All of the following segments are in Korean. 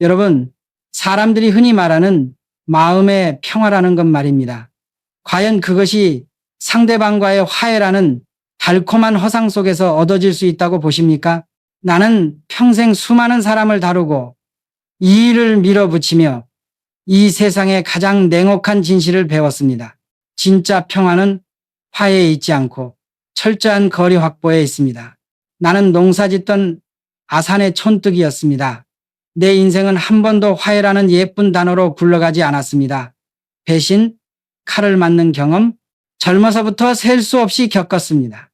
여러분, 사람들이 흔히 말하는 마음의 평화라는 것 말입니다. 과연 그것이 상대방과의 화해라는 달콤한 허상 속에서 얻어질 수 있다고 보십니까? 나는 평생 수많은 사람을 다루고 이 일을 밀어붙이며 이 세상의 가장 냉혹한 진실을 배웠습니다. 진짜 평화는 화해에 있지 않고 철저한 거리 확보에 있습니다. 나는 농사짓던 아산의 촌뜨기였습니다. 내 인생은 한 번도 화해라는 예쁜 단어로 굴러가지 않았습니다. 배신, 칼을 맞는 경험, 젊어서부터 셀 수 없이 겪었습니다.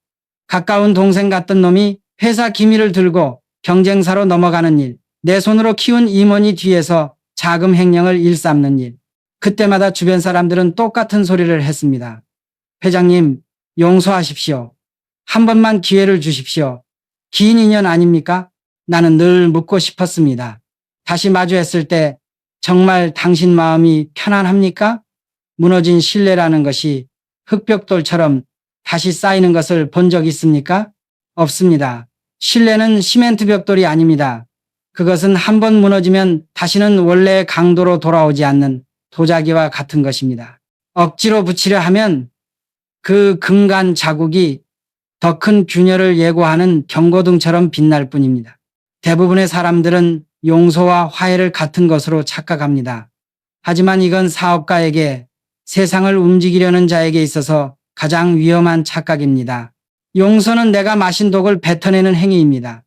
가까운 동생 같던 놈이 회사 기밀을 들고 경쟁사로 넘어가는 일, 내 손으로 키운 임원이 뒤에서 자금 횡령을 일삼는 일. 그때마다 주변 사람들은 똑같은 소리를 했습니다. 회장님, 용서하십시오. 한 번만 기회를 주십시오. 긴 인연 아닙니까? 나는 늘 묻고 싶었습니다. 다시 마주했을 때 정말 당신 마음이 편안합니까? 무너진 신뢰라는 것이 흙벽돌처럼 다시 쌓이는 것을 본 적 있습니까? 없습니다. 신뢰는 시멘트 벽돌이 아닙니다. 그것은 한 번 무너지면 다시는 원래의 강도로 돌아오지 않는 도자기와 같은 것입니다. 억지로 붙이려 하면 그 금간 자국이 더 큰 균열을 예고하는 경고등처럼 빛날 뿐입니다. 대부분의 사람들은 용서와 화해를 같은 것으로 착각합니다. 하지만 이건 사업가에게, 세상을 움직이려는 자에게 있어서 가장 위험한 착각입니다. 용서는 내가 마신 독을 뱉어내는 행위입니다.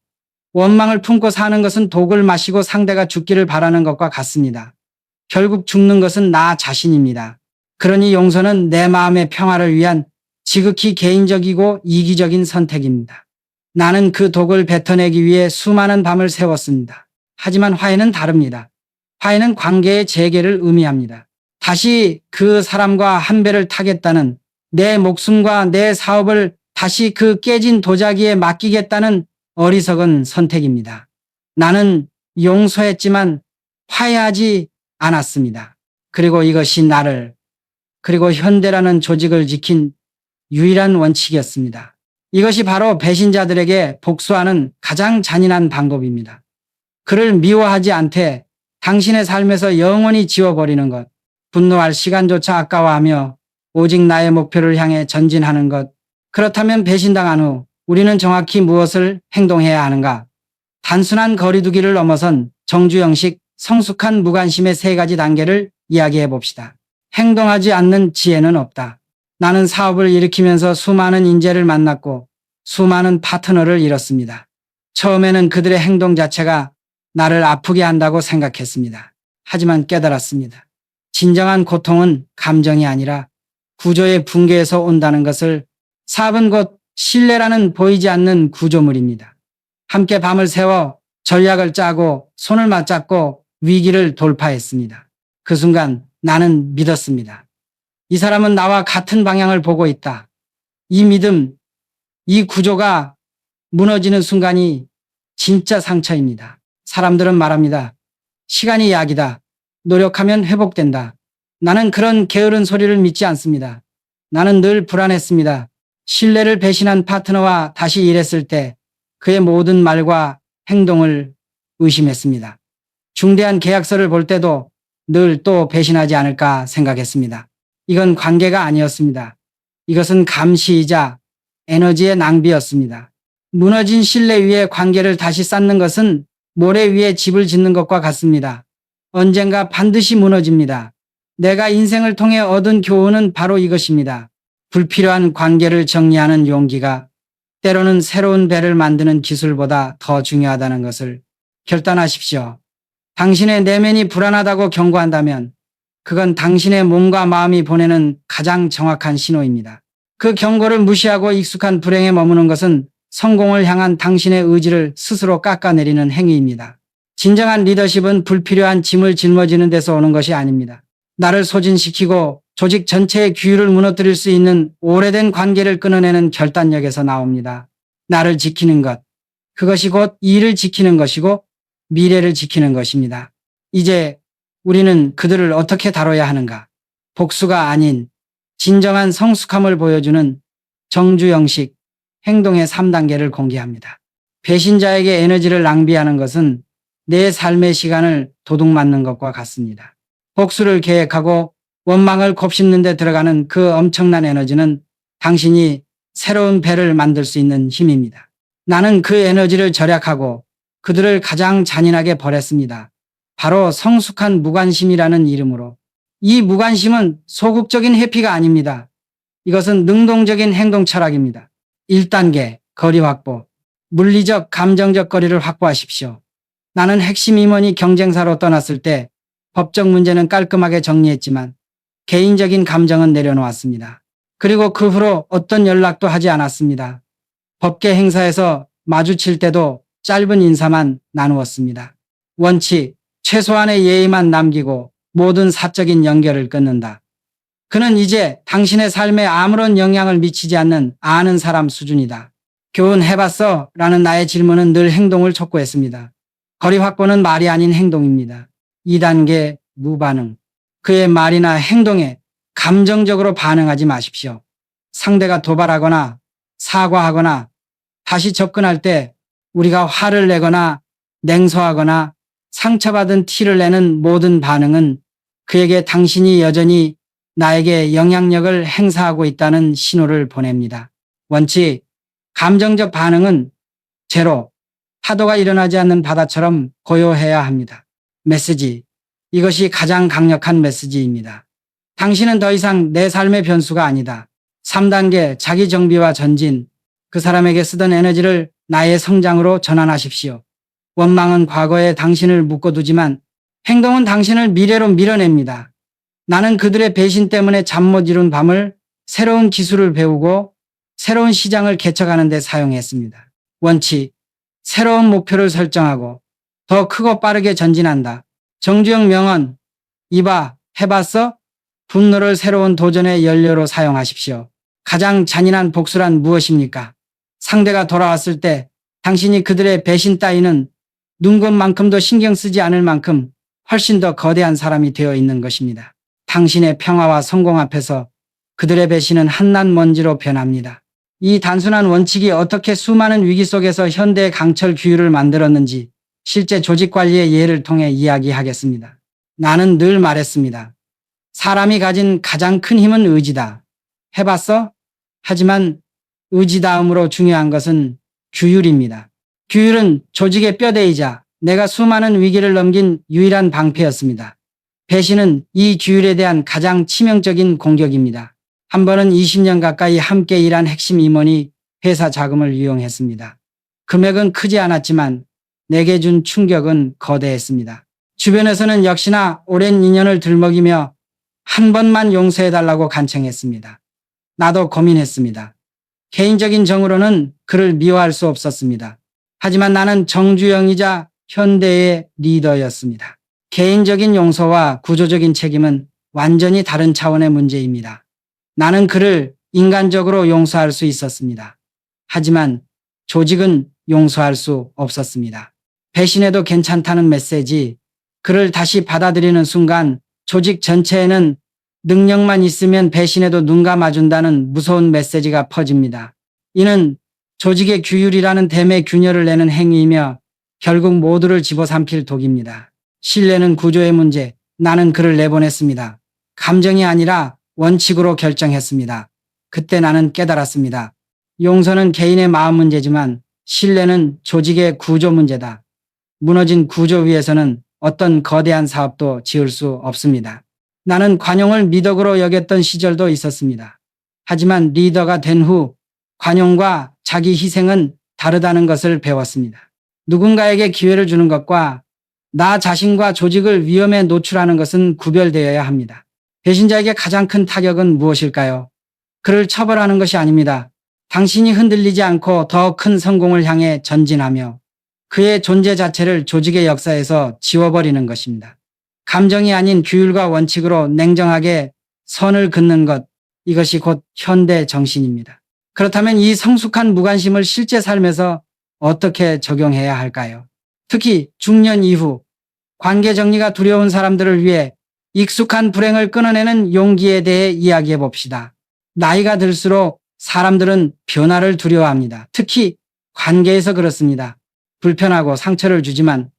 원망을 품고 사는 것은 독을 마시고 상대가 죽기를 바라는 것과 같습니다. 결국 죽는 것은 나 자신입니다. 그러니 용서는 내 마음의 평화를 위한 지극히 개인적이고 이기적인 선택입니다. 나는 그 독을 뱉어내기 위해 수많은 밤을 새웠습니다. 하지만 화해는 다릅니다. 화해는 관계의 재개를 의미합니다. 다시 그 사람과 한 배를 타겠다는, 내 목숨과 내 사업을 다시 그 깨진 도자기에 맡기겠다는 어리석은 선택입니다. 나는 용서했지만 화해하지 않았습니다. 그리고 이것이 나를, 그리고 현대라는 조직을 지킨 유일한 원칙이었습니다. 이것이 바로 배신자들에게 복수하는 가장 잔인한 방법입니다. 그를 미워하지 않되 당신의 삶에서 영원히 지워버리는 것, 분노할 시간조차 아까워하며 오직 나의 목표를 향해 전진하는 것. 그렇다면 배신당한 후 우리는 정확히 무엇을 행동해야 하는가? 단순한 거리두기를 넘어선 정주영식 성숙한 무관심의 세 가지 단계를 이야기해 봅시다. 행동하지 않는 지혜는 없다. 나는 사업을 일으키면서 수많은 인재를 만났고 수많은 파트너를 잃었습니다. 처음에는 그들의 행동 자체가 나를 아프게 한다고 생각했습니다. 하지만 깨달았습니다. 진정한 고통은 감정이 아니라 구조의 붕괴에서 온다는 것을. 사업은 곧 신뢰라는 보이지 않는 구조물입니다. 함께 밤을 새워 전략을 짜고 손을 맞잡고 위기를 돌파했습니다. 그 순간 나는 믿었습니다. 이 사람은 나와 같은 방향을 보고 있다. 이 믿음, 이 구조가 무너지는 순간이 진짜 상처입니다. 사람들은 말합니다. 시간이 약이다. 노력하면 회복된다. 나는 그런 게으른 소리를 믿지 않습니다. 나는 늘 불안했습니다. 신뢰를 배신한 파트너와 다시 일했을 때 그의 모든 말과 행동을 의심했습니다. 중대한 계약서를 볼 때도 늘 또 배신하지 않을까 생각했습니다. 이건 관계가 아니었습니다. 이것은 감시이자 에너지의 낭비였습니다. 무너진 신뢰 위에 관계를 다시 쌓는 것은 모래 위에 집을 짓는 것과 같습니다. 언젠가 반드시 무너집니다. 내가 인생을 통해 얻은 교훈은 바로 이것입니다. 불필요한 관계를 정리하는 용기가 때로는 새로운 배를 만드는 기술보다 더 중요하다는 것을 결단하십시오. 당신의 내면이 불안하다고 경고한다면 그건 당신의 몸과 마음이 보내는 가장 정확한 신호입니다. 그 경고를 무시하고 익숙한 불행에 머무는 것은 성공을 향한 당신의 의지를 스스로 깎아내리는 행위입니다. 진정한 리더십은 불필요한 짐을 짊어지는 데서 오는 것이 아닙니다. 나를 소진시키고 조직 전체의 규율을 무너뜨릴 수 있는 오래된 관계를 끊어내는 결단력에서 나옵니다. 나를 지키는 것, 그것이 곧 일을 지키는 것이고 미래를 지키는 것입니다. 이제 우리는 그들을 어떻게 다뤄야 하는가? 복수가 아닌 진정한 성숙함을 보여주는 정주영식 행동의 3단계를 공개합니다. 배신자에게 에너지를 낭비하는 것은 내 삶의 시간을 도둑맞는 것과 같습니다. 복수를 계획하고 원망을 곱씹는 데 들어가는 그 엄청난 에너지는 당신이 새로운 배를 만들 수 있는 힘입니다. 나는 그 에너지를 절약하고 그들을 가장 잔인하게 벌했습니다. 바로 성숙한 무관심이라는 이름으로. 이 무관심은 소극적인 회피가 아닙니다. 이것은 능동적인 행동 철학입니다. 1단계, 거리 확보. 물리적, 감정적 거리를 확보하십시오. 나는 핵심 임원이 경쟁사로 떠났을 때 법적 문제는 깔끔하게 정리했지만 개인적인 감정은 내려놓았습니다. 그리고 그 후로 어떤 연락도 하지 않았습니다. 법계 행사에서 마주칠 때도 짧은 인사만 나누었습니다. 원칙, 최소한의 예의만 남기고 모든 사적인 연결을 끊는다. 그는 이제 당신의 삶에 아무런 영향을 미치지 않는 아는 사람 수준이다. 교훈해봤어? 라는 나의 질문은 늘 행동을 촉구했습니다. 거리 확보는 말이 아닌 행동입니다. 2단계 무반응. 그의 말이나 행동에 감정적으로 반응하지 마십시오. 상대가 도발하거나 사과하거나 다시 접근할 때 우리가 화를 내거나 냉소하거나 상처받은 티를 내는 모든 반응은 그에게 당신이 여전히 나에게 영향력을 행사하고 있다는 신호를 보냅니다. 원칙, 감정적 반응은 제로, 파도가 일어나지 않는 바다처럼 고요해야 합니다. 메시지, 이것이 가장 강력한 메시지입니다. 당신은 더 이상 내 삶의 변수가 아니다. 3단계 자기 정비와 전진, 그 사람에게 쓰던 에너지를 나의 성장으로 전환하십시오. 원망은 과거에 당신을 묶어두지만 행동은 당신을 미래로 밀어냅니다. 나는 그들의 배신 때문에 잠 못 이룬 밤을 새로운 기술을 배우고 새로운 시장을 개척하는 데 사용했습니다. 원칙, 새로운 목표를 설정하고 더 크고 빠르게 전진한다. 정주영 명언, 이봐, 해봤어? 분노를 새로운 도전의 연료로 사용하십시오. 가장 잔인한 복수란 무엇입니까? 상대가 돌아왔을 때 당신이 그들의 배신 따위는 눈곱만큼도 신경 쓰지 않을 만큼 훨씬 더 거대한 사람이 되어 있는 것입니다. 당신의 평화와 성공 앞에서 그들의 배신은 한낱 먼지로 변합니다. 이 단순한 원칙이 어떻게 수많은 위기 속에서 현대의 강철 규율을 만들었는지 실제 조직 관리의 예를 통해 이야기하겠습니다. 나는 늘 말했습니다. 사람이 가진 가장 큰 힘은 의지다. 해봤어? 하지만 의지 다음으로 중요한 것은 규율입니다. 규율은 조직의 뼈대이자 내가 수많은 위기를 넘긴 유일한 방패였습니다. 배신은 이 규율에 대한 가장 치명적인 공격입니다. 한 번은 20년 가까이 함께 일한 핵심 임원이 회사 자금을 유용했습니다. 금액은 크지 않았지만 내게 준 충격은 거대했습니다. 주변에서는 역시나 오랜 인연을 들먹이며 한 번만 용서해달라고 간청했습니다. 나도 고민했습니다. 개인적인 정으로는 그를 미워할 수 없었습니다. 하지만 나는 정주영이자 현대의 리더였습니다. 개인적인 용서와 구조적인 책임은 완전히 다른 차원의 문제입니다. 나는 그를 인간적으로 용서할 수 있었습니다. 하지만 조직은 용서할 수 없었습니다. 배신해도 괜찮다는 메시지, 그를 다시 받아들이는 순간 조직 전체에는 능력만 있으면 배신해도 눈 감아준다는 무서운 메시지가 퍼집니다. 이는 조직의 규율이라는 댐에 균열을 내는 행위이며 결국 모두를 집어삼킬 독입니다. 신뢰는 구조의 문제, 나는 그를 내보냈습니다. 감정이 아니라 원칙으로 결정했습니다. 그때 나는 깨달았습니다. 용서는 개인의 마음 문제지만 신뢰는 조직의 구조 문제다. 무너진 구조 위에서는 어떤 거대한 사업도 지을 수 없습니다. 나는 관용을 미덕으로 여겼던 시절도 있었습니다. 하지만 리더가 된 후 관용과 자기 희생은 다르다는 것을 배웠습니다. 누군가에게 기회를 주는 것과 나 자신과 조직을 위험에 노출하는 것은 구별되어야 합니다. 배신자에게 가장 큰 타격은 무엇일까요? 그를 처벌하는 것이 아닙니다. 당신이 흔들리지 않고 더 큰 성공을 향해 전진하며 그의 존재 자체를 조직의 역사에서 지워버리는 것입니다. 감정이 아닌 규율과 원칙으로 냉정하게 선을 긋는 것, 이것이 곧 현대 정신입니다. 그렇다면 이 성숙한 무관심을 실제 삶에서 어떻게 적용해야 할까요? 특히 중년 이후 관계 정리가 두려운 사람들을 위해 익숙한 불행을 끊어내는 용기에 대해 이야기해 봅시다. 나이가 들수록 사람들은 변화를 두려워합니다. 특히 관계에서 그렇습니다. 불편하고 상처를 주지만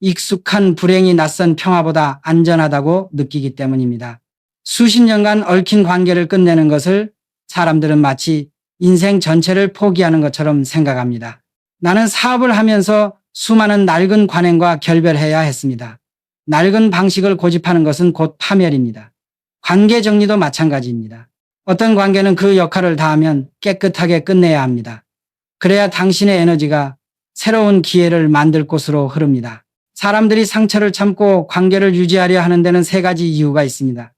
익숙한 불행이 낯선 평화보다 안전하다고 느끼기 때문입니다. 수십 년간 얽힌 관계를 끝내는 것을 사람들은 마치 인생 전체를 포기하는 것처럼 생각합니다. 나는 사업을 하면서 수많은 낡은 관행과 결별해야 했습니다. 낡은 방식을 고집하는 것은 곧 파멸입니다. 관계 정리도 마찬가지입니다. 어떤 관계는 그 역할을 다하면 깨끗하게 끝내야 합니다. 그래야 당신의 에너지가 새로운 기회를 만들 곳으로 흐릅니다. 사람들이 상처를 참고 관계를 유지하려 하는 데는 세 가지 이유가 있습니다.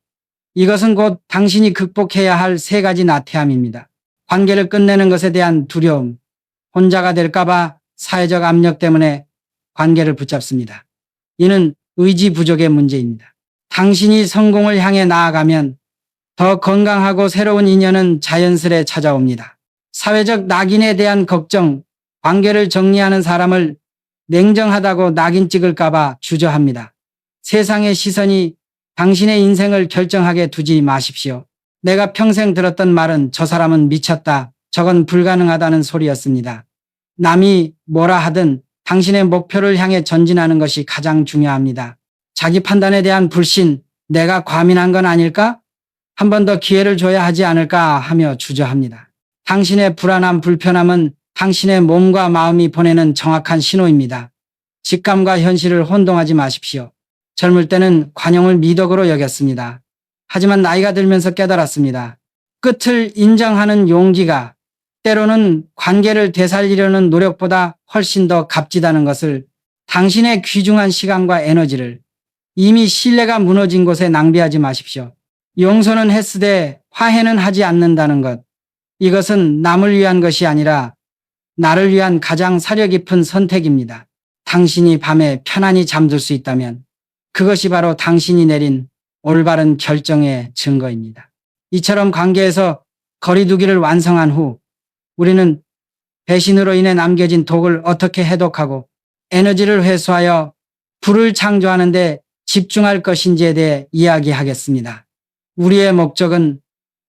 이것은 곧 당신이 극복해야 할 세 가지 나태함입니다. 관계를 끝내는 것에 대한 두려움, 혼자가 될까봐 사회적 압력 때문에 관계를 붙잡습니다. 이는 의지 부족의 문제입니다. 당신이 성공을 향해 나아가면 더 건강하고 새로운 인연은 자연스레 찾아옵니다. 사회적 낙인에 대한 걱정, 관계를 정리하는 사람을 냉정하다고 낙인 찍을까봐 주저합니다. 세상의 시선이 당신의 인생을 결정하게 두지 마십시오. 내가 평생 들었던 말은 저 사람은 미쳤다, 저건 불가능하다는 소리였습니다. 남이 뭐라 하든 당신의 목표를 향해 전진하는 것이 가장 중요합니다. 자기 판단에 대한 불신, 내가 과민한 건 아닐까? 한 번 더 기회를 줘야 하지 않을까 하며 주저합니다. 당신의 불안함, 불편함은 당신의 몸과 마음이 보내는 정확한 신호입니다. 직감과 현실을 혼동하지 마십시오. 젊을 때는 관용을 미덕으로 여겼습니다. 하지만 나이가 들면서 깨달았습니다. 끝을 인정하는 용기가 때로는 관계를 되살리려는 노력보다 훨씬 더 값지다는 것을, 당신의 귀중한 시간과 에너지를 이미 신뢰가 무너진 곳에 낭비하지 마십시오. 용서는 했으되 화해는 하지 않는다는 것. 이것은 남을 위한 것이 아니라 나를 위한 가장 사려 깊은 선택입니다. 당신이 밤에 편안히 잠들 수 있다면 그것이 바로 당신이 내린 올바른 결정의 증거입니다. 이처럼 관계에서 거리두기를 완성한 후 우리는 배신으로 인해 남겨진 독을 어떻게 해독하고 에너지를 회수하여 불을 창조하는 데 집중할 것인지에 대해 이야기하겠습니다. 우리의 목적은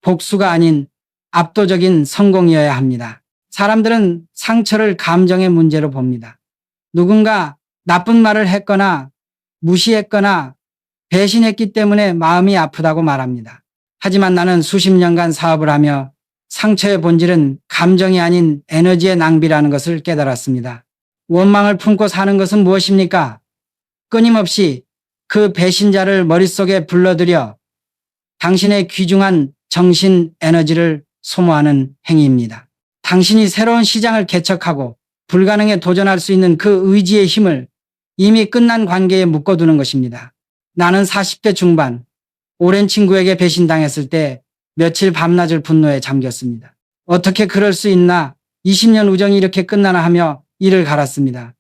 복수가 아닌 압도적인 성공이어야 합니다. 사람들은 상처를 감정의 문제로 봅니다. 누군가 나쁜 말을 했거나 무시했거나 배신했기 때문에 마음이 아프다고 말합니다. 하지만 나는 수십 년간 사업을 하며 상처의 본질은 감정이 아닌 에너지의 낭비라는 것을 깨달았습니다. 원망을 품고 사는 것은 무엇입니까? 끊임없이 그 배신자를 머릿속에 불러들여 당신의 귀중한 정신 에너지를 소모하는 행위입니다. 당신이 새로운 시장을 개척하고 불가능에 도전할 수 있는 그 의지의 힘을 이미 끝난 관계에 묶어두는 것입니다. 나는 40대 중반, 오랜 친구에게 배신당했을 때 며칠 밤낮을 분노에 잠겼습니다. 어떻게 그럴 수 있나, 20년 우정이 이렇게 끝나나 하며 이를 갈았습니다.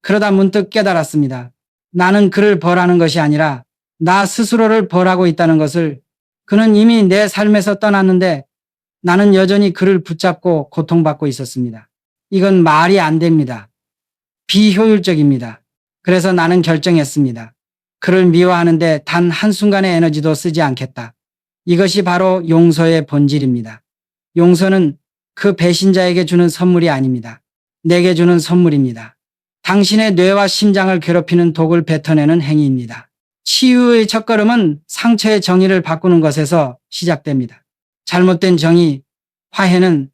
그러다 문득 깨달았습니다. 나는 그를 벌하는 것이 아니라 나 스스로를 벌하고 있다는 것을. 그는 이미 내 삶에서 떠났는데 나는 여전히 그를 붙잡고 고통받고 있었습니다. 이건 말이 안 됩니다. 비효율적입니다. 그래서 나는 결정했습니다. 그를 미워하는데 단 한순간의 에너지도 쓰지 않겠다. 이것이 바로 용서의 본질입니다. 용서는 그 배신자에게 주는 선물이 아닙니다. 내게 주는 선물입니다. 당신의 뇌와 심장을 괴롭히는 독을 뱉어내는 행위입니다. 치유의 첫걸음은 상처의 정의를 바꾸는 것에서 시작됩니다. 잘못된 정의, 화해는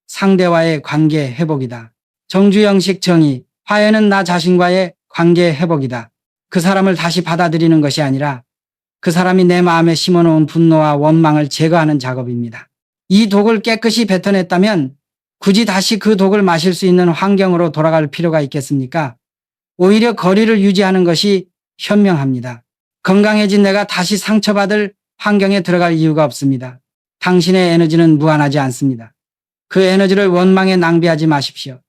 상대와의 관계 회복이다. 정주영식 정의, 화해는 나 자신과의 관계 회복이다. 그 사람을 다시 받아들이는 것이 아니라 그 사람이 내 마음에 심어놓은 분노와 원망을 제거하는 작업입니다. 이 독을 깨끗이 뱉어냈다면 굳이 다시 그 독을 마실 수 있는 환경으로 돌아갈 필요가 있겠습니까? 오히려 거리를 유지하는 것이 현명합니다. 건강해진 내가 다시 상처받을 환경에 들어갈 이유가 없습니다. 당신의 에너지는 무한하지 않습니다. 그 에너지를 원망에 낭비하지 마십시오.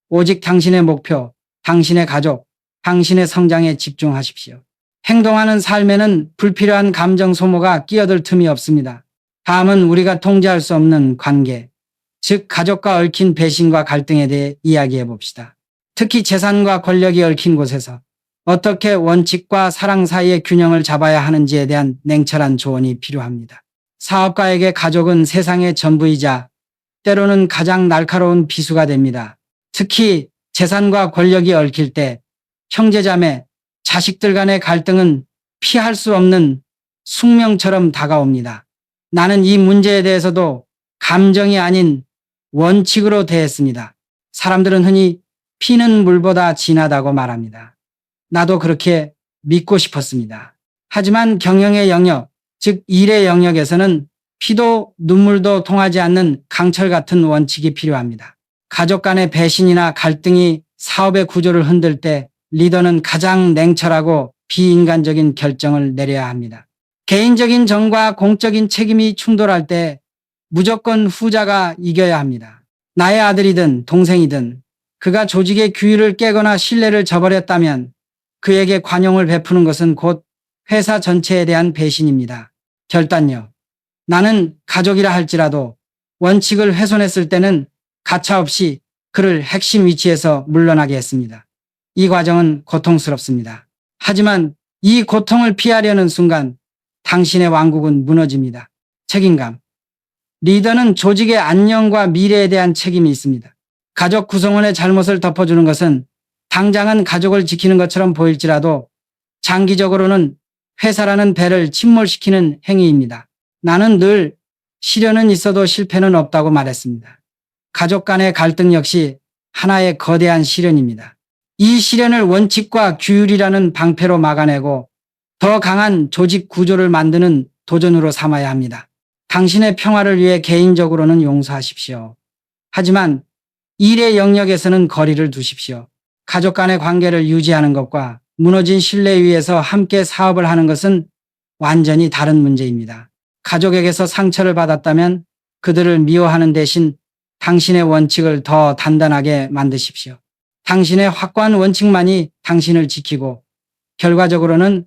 오직 당신의 목표, 당신의 가족, 당신의 성장에 집중하십시오. 행동하는 삶에는 불필요한 감정 소모가 끼어들 틈이 없습니다. 다음은 우리가 통제할 수 없는 관계, 즉 가족과 얽힌 배신과 갈등에 대해 이야기해 봅시다. 특히 재산과 권력이 얽힌 곳에서 어떻게 원칙과 사랑 사이의 균형을 잡아야 하는지에 대한 냉철한 조언이 필요합니다. 사업가에게 가족은 세상의 전부이자 때로는 가장 날카로운 비수가 됩니다. 특히 재산과 권력이 얽힐 때 형제자매, 자식들 간의 갈등은 피할 수 없는 숙명처럼 다가옵니다. 나는 이 문제에 대해서도 감정이 아닌 원칙으로 대했습니다. 사람들은 흔히 피는 물보다 진하다고 말합니다. 나도 그렇게 믿고 싶었습니다. 하지만 경영의 영역, 즉 일의 영역에서는 피도 눈물도 통하지 않는 강철 같은 원칙이 필요합니다. 가족 간의 배신이나 갈등이 사업의 구조를 흔들 때 리더는 가장 냉철하고 비인간적인 결정을 내려야 합니다. 개인적인 정과 공적인 책임이 충돌할 때 무조건 후자가 이겨야 합니다. 나의 아들이든 동생이든 그가 조직의 규율을 깨거나 신뢰를 저버렸다면 그에게 관용을 베푸는 것은 곧 회사 전체에 대한 배신입니다. 결단력. 나는 가족이라 할지라도 원칙을 훼손했을 때는 가차없이 그를 핵심 위치에서 물러나게 했습니다. 이 과정은 고통스럽습니다. 하지만 이 고통을 피하려는 순간 당신의 왕국은 무너집니다. 책임감. 리더는 조직의 안녕과 미래에 대한 책임이 있습니다. 가족 구성원의 잘못을 덮어주는 것은 당장은 가족을 지키는 것처럼 보일지라도 장기적으로는 회사라는 배를 침몰시키는 행위입니다. 나는 늘 시련은 있어도 실패는 없다고 말했습니다. 가족 간의 갈등 역시 하나의 거대한 시련입니다. 이 시련을 원칙과 규율이라는 방패로 막아내고 더 강한 조직 구조를 만드는 도전으로 삼아야 합니다. 당신의 평화를 위해 개인적으로는 용서하십시오. 하지만 일의 영역에서는 거리를 두십시오. 가족 간의 관계를 유지하는 것과 무너진 신뢰 위에서 함께 사업을 하는 것은 완전히 다른 문제입니다. 가족에게서 상처를 받았다면 그들을 미워하는 대신 당신의 원칙을 더 단단하게 만드십시오. 당신의 확고한 원칙만이 당신을 지키고 결과적으로는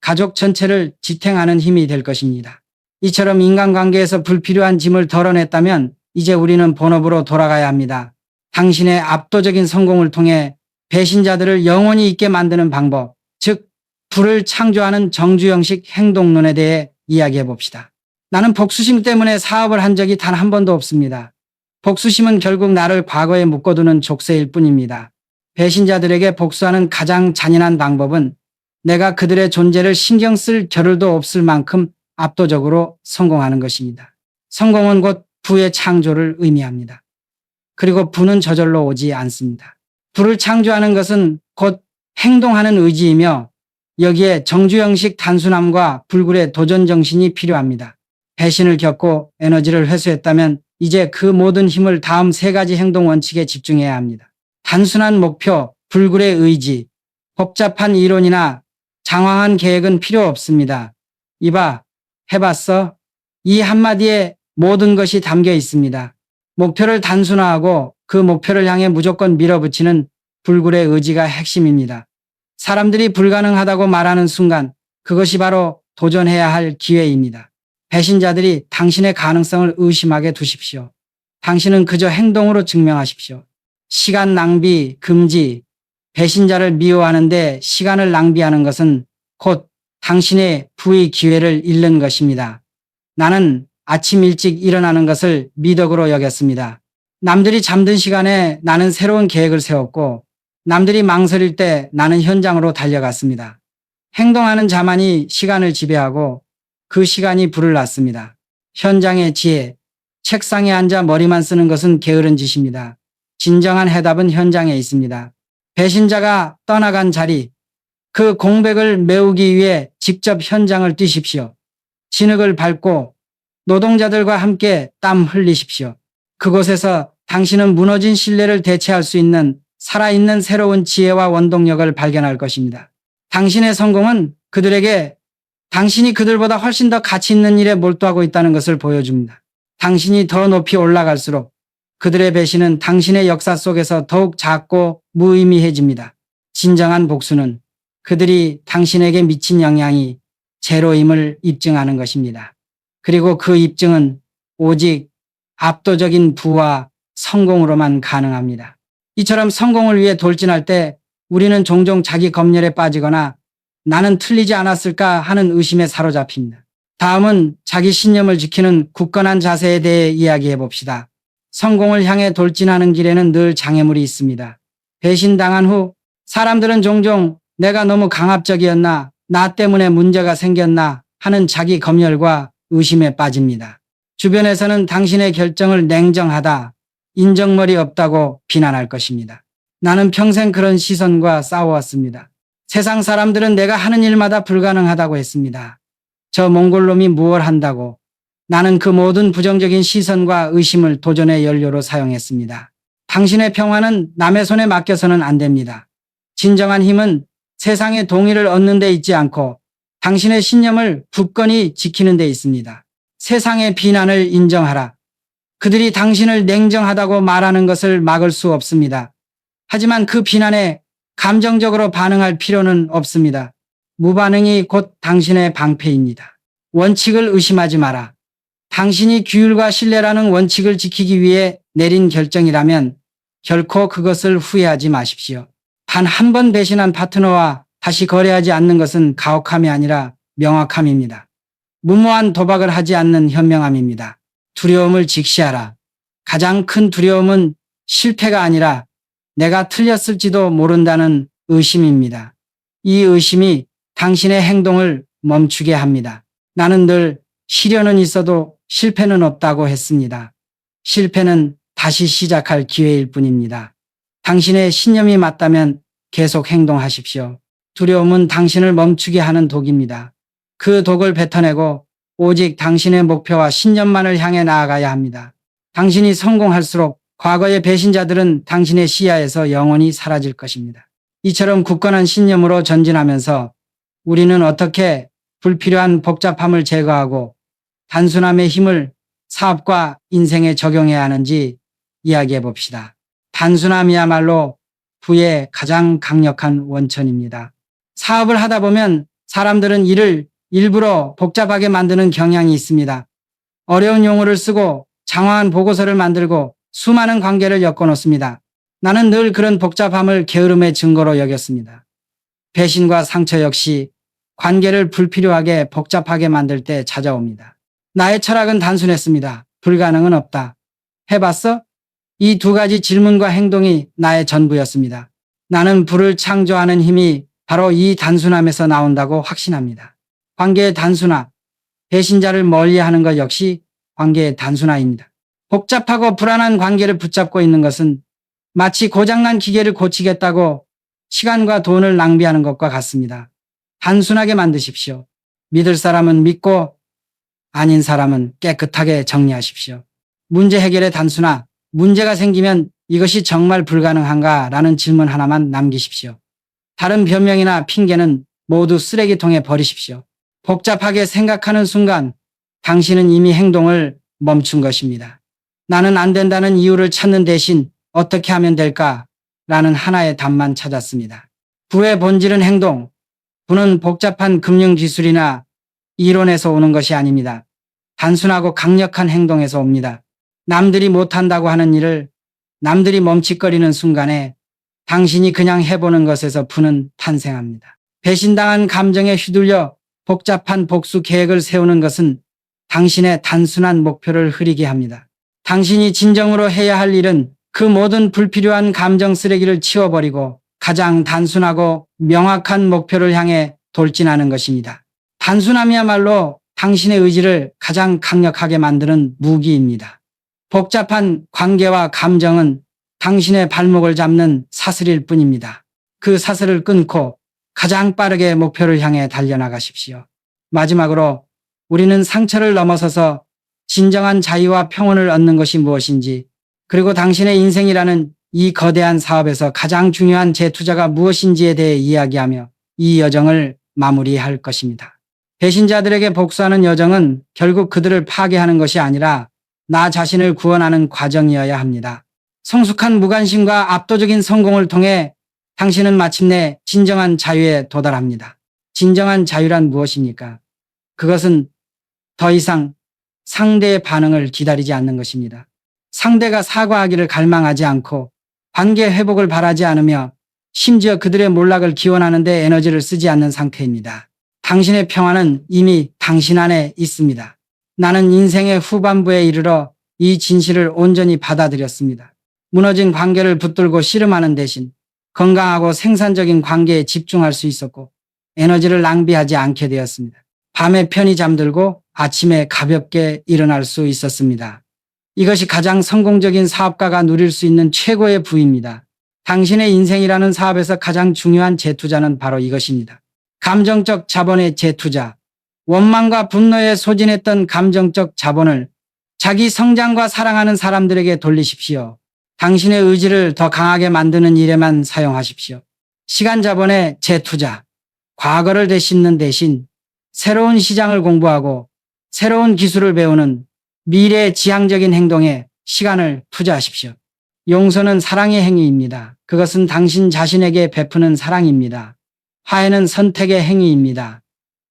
가족 전체를 지탱하는 힘이 될 것입니다. 이처럼 인간관계에서 불필요한 짐을 덜어냈다면 이제 우리는 본업으로 돌아가야 합니다. 당신의 압도적인 성공을 통해 배신자들을 영원히 있게 만드는 방법, 즉 불을 창조하는 정주영식 행동론에 대해 이야기해 봅시다. 나는 복수심 때문에 사업을 한 적이 단 한 번도 없습니다. 복수심은 결국 나를 과거에 묶어두는 족쇄일 뿐입니다. 배신자들에게 복수하는 가장 잔인한 방법은 내가 그들의 존재를 신경 쓸 겨를도 없을 만큼 압도적으로 성공하는 것입니다. 성공은 곧 부의 창조를 의미합니다. 그리고 부는 저절로 오지 않습니다. 부를 창조하는 것은 곧 행동하는 의지이며 여기에 정주영식 단순함과 불굴의 도전 정신이 필요합니다. 배신을 겪고 에너지를 회수했다면 이제 그 모든 힘을 다음 세 가지 행동 원칙에 집중해야 합니다. 단순한 목표, 불굴의 의지, 복잡한 이론이나 장황한 계획은 필요 없습니다. 이봐, 해봤어? 이 한마디에 모든 것이 담겨 있습니다. 목표를 단순화하고 그 목표를 향해 무조건 밀어붙이는 불굴의 의지가 핵심입니다. 사람들이 불가능하다고 말하는 순간 그것이 바로 도전해야 할 기회입니다. 배신자들이 당신의 가능성을 의심하게 두십시오. 당신은 그저 행동으로 증명하십시오. 시간 낭비 금지. 배신자를 미워하는데 시간을 낭비하는 것은 곧 당신의 부의 기회를 잃는 것입니다. 나는 아침 일찍 일어나는 것을 미덕으로 여겼습니다. 남들이 잠든 시간에 나는 새로운 계획을 세웠고 남들이 망설일 때 나는 현장으로 달려갔습니다. 행동하는 자만이 시간을 지배하고 그 시간이 불을 났습니다. 현장의 지혜, 책상에 앉아 머리만 쓰는 것은 게으른 짓입니다. 진정한 해답은 현장에 있습니다. 배신자가 떠나간 자리, 그 공백을 메우기 위해 직접 현장을 뛰십시오. 진흙을 밟고 노동자들과 함께 땀 흘리십시오. 그곳에서 당신은 무너진 신뢰를 대체할 수 있는 살아있는 새로운 지혜와 원동력을 발견할 것입니다. 당신의 성공은 그들에게 당신이 그들보다 훨씬 더 가치 있는 일에 몰두하고 있다는 것을 보여줍니다. 당신이 더 높이 올라갈수록 그들의 배신은 당신의 역사 속에서 더욱 작고 무의미해집니다. 진정한 복수는 그들이 당신에게 미친 영향이 제로임을 입증하는 것입니다. 그리고 그 입증은 오직 압도적인 부와 성공으로만 가능합니다. 이처럼 성공을 위해 돌진할 때 우리는 종종 자기 검열에 빠지거나 나는 틀리지 않았을까 하는 의심에 사로잡힙니다. 다음은 자기 신념을 지키는 굳건한 자세에 대해 이야기해 봅시다. 성공을 향해 돌진하는 길에는 늘 장애물이 있습니다. 배신당한 후 사람들은 종종 내가 너무 강압적이었나, 나 때문에 문제가 생겼나 하는 자기 검열과 의심에 빠집니다. 주변에서는 당신의 결정을 냉정하다, 인정머리 없다고 비난할 것입니다. 나는 평생 그런 시선과 싸워왔습니다. 세상 사람들은 내가 하는 일마다 불가능하다고 했습니다. 저 몽골놈이 무얼 한다고. 나는 그 모든 부정적인 시선과 의심을 도전의 연료로 사용했습니다. 당신의 평화는 남의 손에 맡겨서는 안 됩니다. 진정한 힘은 세상의 동의를 얻는 데 있지 않고 당신의 신념을 굳건히 지키는 데 있습니다. 세상의 비난을 인정하라. 그들이 당신을 냉정하다고 말하는 것을 막을 수 없습니다. 하지만 그 비난에 감정적으로 반응할 필요는 없습니다. 무반응이 곧 당신의 방패입니다. 원칙을 의심하지 마라. 당신이 규율과 신뢰라는 원칙을 지키기 위해 내린 결정이라면 결코 그것을 후회하지 마십시오. 단 한 번 배신한 파트너와 다시 거래하지 않는 것은 가혹함이 아니라 명확함입니다. 무모한 도박을 하지 않는 현명함입니다. 두려움을 직시하라. 가장 큰 두려움은 실패가 아니라 내가 틀렸을지도 모른다는 의심입니다. 이 의심이 당신의 행동을 멈추게 합니다. 나는 늘 시련은 있어도 실패는 없다고 했습니다. 실패는 다시 시작할 기회일 뿐입니다. 당신의 신념이 맞다면 계속 행동하십시오. 두려움은 당신을 멈추게 하는 독입니다. 그 독을 뱉어내고 오직 당신의 목표와 신념만을 향해 나아가야 합니다. 당신이 성공할수록 과거의 배신자들은 당신의 시야에서 영원히 사라질 것입니다. 이처럼 굳건한 신념으로 전진하면서 우리는 어떻게 불필요한 복잡함을 제거하고 단순함의 힘을 사업과 인생에 적용해야 하는지 이야기해 봅시다. 단순함이야말로 부의 가장 강력한 원천입니다. 사업을 하다 보면 사람들은 일을 일부러 복잡하게 만드는 경향이 있습니다. 어려운 용어를 쓰고 장황한 보고서를 만들고 수많은 관계를 엮어놓습니다. 나는 늘 그런 복잡함을 게으름의 증거로 여겼습니다. 배신과 상처 역시 관계를 불필요하게 복잡하게 만들 때 찾아옵니다. 나의 철학은 단순했습니다. 불가능은 없다. 해봤어? 이 두 가지 질문과 행동이 나의 전부였습니다. 나는 부를 창조하는 힘이 바로 이 단순함에서 나온다고 확신합니다. 관계의 단순화, 배신자를 멀리하는 것 역시 관계의 단순화입니다. 복잡하고 불안한 관계를 붙잡고 있는 것은 마치 고장난 기계를 고치겠다고 시간과 돈을 낭비하는 것과 같습니다. 단순하게 만드십시오. 믿을 사람은 믿고 아닌 사람은 깨끗하게 정리하십시오. 문제 해결의 단순화, 문제가 생기면 이것이 정말 불가능한가? 라는 질문 하나만 남기십시오. 다른 변명이나 핑계는 모두 쓰레기통에 버리십시오. 복잡하게 생각하는 순간 당신은 이미 행동을 멈춘 것입니다. 나는 안 된다는 이유를 찾는 대신 어떻게 하면 될까? 라는 하나의 답만 찾았습니다. 부의 본질은 행동. 부는 복잡한 금융기술이나 이론에서 오는 것이 아닙니다. 단순하고 강력한 행동에서 옵니다. 남들이 못한다고 하는 일을 남들이 멈칫거리는 순간에 당신이 그냥 해보는 것에서 부는 탄생합니다. 배신당한 감정에 휘둘려 복잡한 복수 계획을 세우는 것은 당신의 단순한 목표를 흐리게 합니다. 당신이 진정으로 해야 할 일은 그 모든 불필요한 감정 쓰레기를 치워버리고 가장 단순하고 명확한 목표를 향해 돌진하는 것입니다. 단순함이야말로 당신의 의지를 가장 강력하게 만드는 무기입니다. 복잡한 관계와 감정은 당신의 발목을 잡는 사슬일 뿐입니다. 그 사슬을 끊고 가장 빠르게 목표를 향해 달려나가십시오. 마지막으로 우리는 상처를 넘어서서 진정한 자유와 평온을 얻는 것이 무엇인지, 그리고 당신의 인생이라는 이 거대한 사업에서 가장 중요한 재투자가 무엇인지에 대해 이야기하며 이 여정을 마무리할 것입니다. 배신자들에게 복수하는 여정은 결국 그들을 파괴하는 것이 아니라 나 자신을 구원하는 과정이어야 합니다. 성숙한 무관심과 압도적인 성공을 통해 당신은 마침내 진정한 자유에 도달합니다. 진정한 자유란 무엇입니까? 그것은 더 이상 상대의 반응을 기다리지 않는 것입니다. 상대가 사과하기를 갈망하지 않고 관계 회복을 바라지 않으며 심지어 그들의 몰락을 기원하는 데 에너지를 쓰지 않는 상태입니다. 당신의 평화는 이미 당신 안에 있습니다. 나는 인생의 후반부에 이르러 이 진실을 온전히 받아들였습니다. 무너진 관계를 붙들고 씨름하는 대신 건강하고 생산적인 관계에 집중할 수 있었고 에너지를 낭비하지 않게 되었습니다. 밤에 편히 잠들고 아침에 가볍게 일어날 수 있었습니다. 이것이 가장 성공적인 사업가가 누릴 수 있는 최고의 부입니다. 당신의 인생이라는 사업에서 가장 중요한 재투자는 바로 이것입니다. 감정적 자본의 재투자. 원망과 분노에 소진했던 감정적 자본을 자기 성장과 사랑하는 사람들에게 돌리십시오. 당신의 의지를 더 강하게 만드는 일에만 사용하십시오. 시간 자본의 재투자. 과거를 되씹는 대신 새로운 시장을 공부하고 새로운 기술을 배우는 미래 지향적인 행동에 시간을 투자하십시오. 용서는 사랑의 행위입니다. 그것은 당신 자신에게 베푸는 사랑입니다. 화해는 선택의 행위입니다.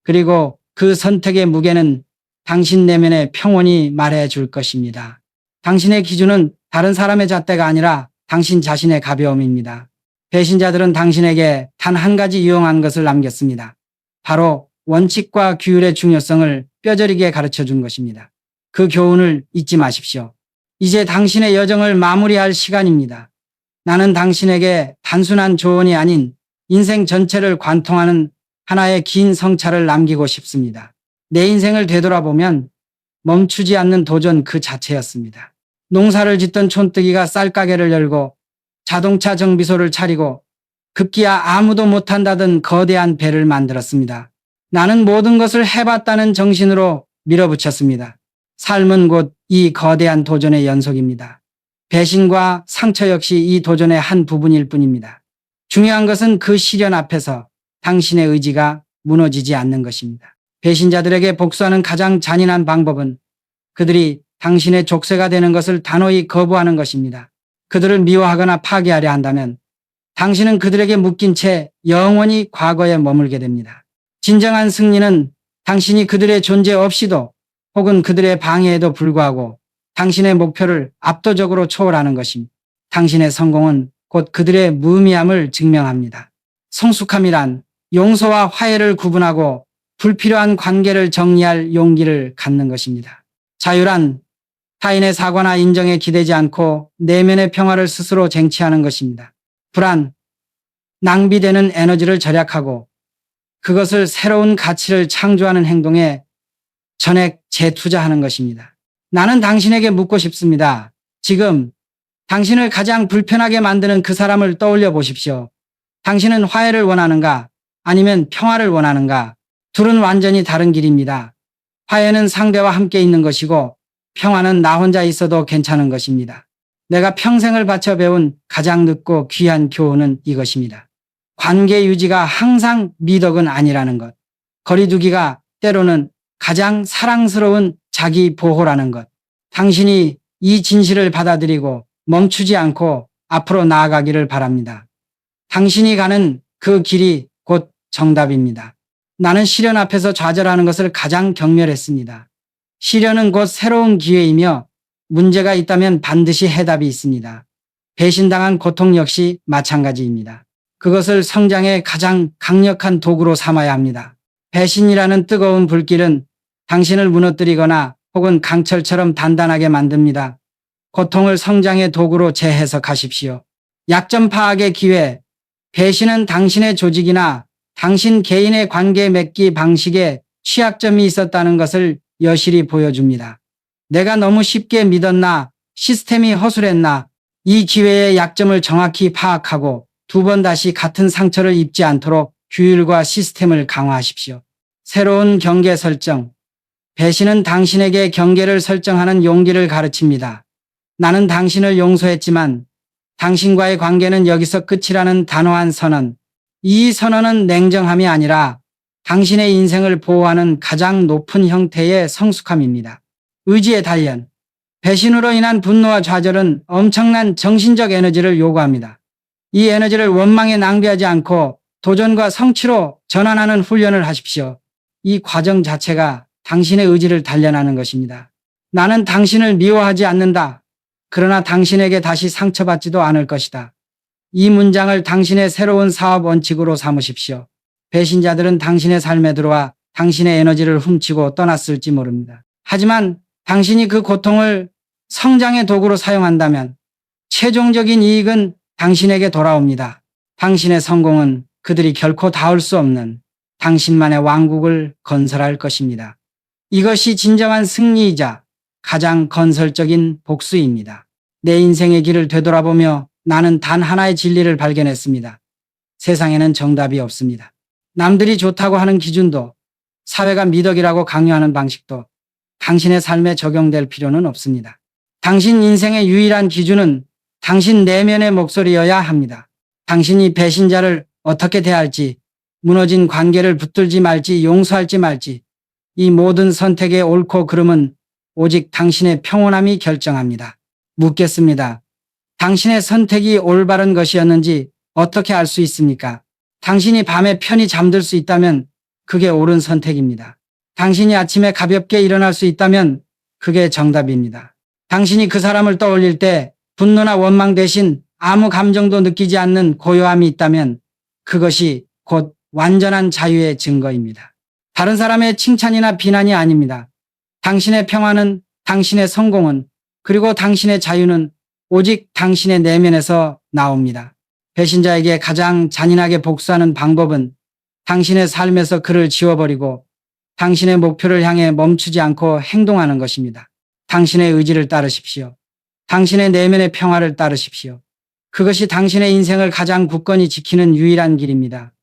그리고 그 선택의 무게는 당신 내면의 평온이 말해줄 것입니다. 당신의 기준은 다른 사람의 잣대가 아니라 당신 자신의 가벼움입니다. 배신자들은 당신에게 단 한 가지 유용한 것을 남겼습니다. 바로 원칙과 규율의 중요성을 뼈저리게 가르쳐 준 것입니다. 그 교훈을 잊지 마십시오. 이제 당신의 여정을 마무리할 시간입니다. 나는 당신에게 단순한 조언이 아닌 인생 전체를 관통하는 하나의 긴 성찰을 남기고 싶습니다. 내 인생을 되돌아보면 멈추지 않는 도전 그 자체였습니다. 농사를 짓던 촌뜨기가 쌀가게를 열고 자동차 정비소를 차리고 급기야 아무도 못한다던 거대한 배를 만들었습니다. 나는 모든 것을 해봤다는 정신으로 밀어붙였습니다. 삶은 곧 이 거대한 도전의 연속입니다. 배신과 상처 역시 이 도전의 한 부분일 뿐입니다. 중요한 것은 그 시련 앞에서 당신의 의지가 무너지지 않는 것입니다. 배신자들에게 복수하는 가장 잔인한 방법은 그들이 당신의 족쇄가 되는 것을 단호히 거부하는 것입니다. 그들을 미워하거나 파괴하려 한다면 당신은 그들에게 묶인 채 영원히 과거에 머물게 됩니다. 진정한 승리는 당신이 그들의 존재 없이도 혹은 그들의 방해에도 불구하고 당신의 목표를 압도적으로 초월하는 것입니다. 당신의 성공은 곧 그들의 무의미함을 증명합니다. 성숙함이란 용서와 화해를 구분하고 불필요한 관계를 정리할 용기를 갖는 것입니다. 자유란 타인의 사과나 인정에 기대지 않고 내면의 평화를 스스로 쟁취하는 것입니다. 불안, 낭비되는 에너지를 절약하고 그것을 새로운 가치를 창조하는 행동에 전액 재투자하는 것입니다. 나는 당신에게 묻고 싶습니다. 지금 당신을 가장 불편하게 만드는 그 사람을 떠올려 보십시오. 당신은 화해를 원하는가? 아니면 평화를 원하는가? 둘은 완전히 다른 길입니다. 화해는 상대와 함께 있는 것이고 평화는 나 혼자 있어도 괜찮은 것입니다. 내가 평생을 바쳐 배운 가장 늦고 귀한 교훈은 이것입니다. 관계 유지가 항상 미덕은 아니라는 것. 거리두기가 때로는 가장 사랑스러운 자기 보호라는 것. 당신이 이 진실을 받아들이고 멈추지 않고 앞으로 나아가기를 바랍니다. 당신이 가는 그 길이 곧 정답입니다. 나는 시련 앞에서 좌절하는 것을 가장 경멸했습니다. 시련은 곧 새로운 기회이며 문제가 있다면 반드시 해답이 있습니다. 배신당한 고통 역시 마찬가지입니다. 그것을 성장의 가장 강력한 도구로 삼아야 합니다. 배신이라는 뜨거운 불길은 당신을 무너뜨리거나 혹은 강철처럼 단단하게 만듭니다. 고통을 성장의 도구로 재해석하십시오. 약점 파악의 기회. 배신은 당신의 조직이나 당신 개인의 관계 맺기 방식에 취약점이 있었다는 것을 여실히 보여줍니다. 내가 너무 쉽게 믿었나? 시스템이 허술했나? 이 기회의 약점을 정확히 파악하고 두 번 다시 같은 상처를 입지 않도록 규율과 시스템을 강화하십시오. 새로운 경계 설정. 배신은 당신에게 경계를 설정하는 용기를 가르칩니다. 나는 당신을 용서했지만 당신과의 관계는 여기서 끝이라는 단호한 선언. 이 선언은 냉정함이 아니라 당신의 인생을 보호하는 가장 높은 형태의 성숙함입니다. 의지의 단련. 배신으로 인한 분노와 좌절은 엄청난 정신적 에너지를 요구합니다. 이 에너지를 원망에 낭비하지 않고 도전과 성취로 전환하는 훈련을 하십시오. 이 과정 자체가 당신의 의지를 단련하는 것입니다. 나는 당신을 미워하지 않는다. 그러나 당신에게 다시 상처받지도 않을 것이다. 이 문장을 당신의 새로운 사업 원칙으로 삼으십시오. 배신자들은 당신의 삶에 들어와 당신의 에너지를 훔치고 떠났을지 모릅니다. 하지만 당신이 그 고통을 성장의 도구로 사용한다면 최종적인 이익은 당신에게 돌아옵니다. 당신의 성공은 그들이 결코 닿을 수 없는 당신만의 왕국을 건설할 것입니다. 이것이 진정한 승리이자 가장 건설적인 복수입니다. 내 인생의 길을 되돌아보며 나는 단 하나의 진리를 발견했습니다. 세상에는 정답이 없습니다. 남들이 좋다고 하는 기준도, 사회가 미덕이라고 강요하는 방식도 당신의 삶에 적용될 필요는 없습니다. 당신 인생의 유일한 기준은 당신 내면의 목소리여야 합니다. 당신이 배신자를 어떻게 대할지, 무너진 관계를 붙들지 말지, 용서할지 말지, 이 모든 선택의 옳고 그름은 오직 당신의 평온함이 결정합니다. 묻겠습니다. 당신의 선택이 올바른 것이었는지 어떻게 알 수 있습니까? 당신이 밤에 편히 잠들 수 있다면 그게 옳은 선택입니다. 당신이 아침에 가볍게 일어날 수 있다면 그게 정답입니다. 당신이 그 사람을 떠올릴 때 분노나 원망 대신 아무 감정도 느끼지 않는 고요함이 있다면 그것이 곧 완전한 자유의 증거입니다. 다른 사람의 칭찬이나 비난이 아닙니다. 당신의 평화는, 당신의 성공은, 그리고 당신의 자유는 오직 당신의 내면에서 나옵니다. 배신자에게 가장 잔인하게 복수하는 방법은 당신의 삶에서 그를 지워버리고 당신의 목표를 향해 멈추지 않고 행동하는 것입니다. 당신의 의지를 따르십시오. 당신의 내면의 평화를 따르십시오. 그것이 당신의 인생을 가장 굳건히 지키는 유일한 길입니다.